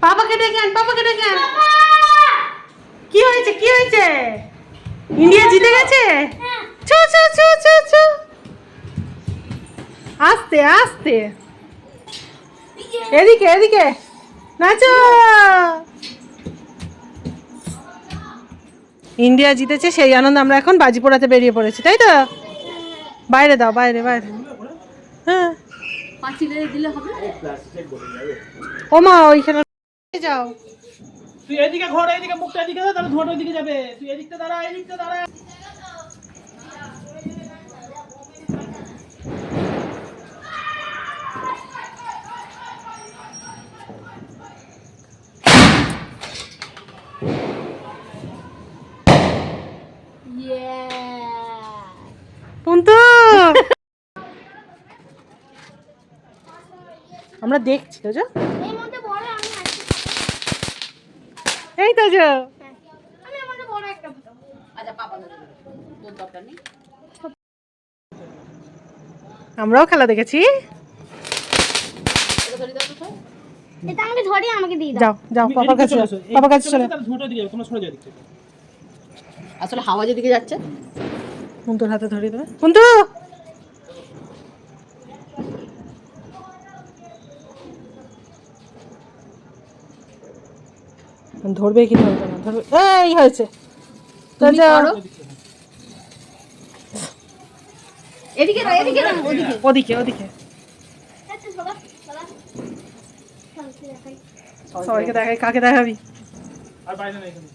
পাপাকে ডেকে আন, পাপাকে ডেকে আন। কি হয়েছে, কি হয়েছে? ইন্ডিয়া জিতে গেছে? ছু ছু ছু ছু ছু। আস্তে আস্তে, এদিকে এদিকে নাচো। ইন্ডিয়া জিতেছে সেই আনন্দ আমরা এখন বাজি পোড়াতে বেরিয়ে পড়েছি, তাই তো? বাইরে দাও, বাইরে বাইরে। হ্যাঁ, পাঁচিলে দিলে হবে। ও মা ওইখানে যাও। তুই এদিকে ঘোর, এদিকে মুখটা এদিকে দে, তাহলে ধোঁয়াটা ওইদিকে যাবে। তুই এদিকটা দাঁড়া, এদিকটা দাঁড়া। পুন্তু, আমরা দেখছি তো যা। এর মধ্যে বড় আমি আছি। এই তো যা। আমি এর মধ্যে বড় একটা ভালো। আচ্ছা পাপা ধরে দেবে, তোর দরকার নেই। আমরাও খেলা দেখেছি। এটা ধরে দাও তো সব। এটা আমাকে ধরে আমাকে দিয়ে দাও। যাও যাও, তুমি পাপার এদিকে কাছে চলে যাও, এসো, পাপার কাছে এদিকে চলে। চলে এসো, তাহলে ধোঁয়াটা ওইদিকে যাবে, তোমরা সরে যাও এদিক থেকে। আসলে হাওয়া যেদিকে যাচ্ছে। পুন্তুর হাতে ধরিয়ে দেবে। পুন্তু, ধরবে কি ধরবে না? ধরবে। এই হয়েছে তো তুমি যাও। করো। এদিকে না, এদিকে না, ওদিকে। ওদিকে ওদিকে, আচ্ছা বাবা বাবা চলছে দেখাই। সবাইকে দেখাই। কাকে দেখাবি? আর বাইরে না এখানে।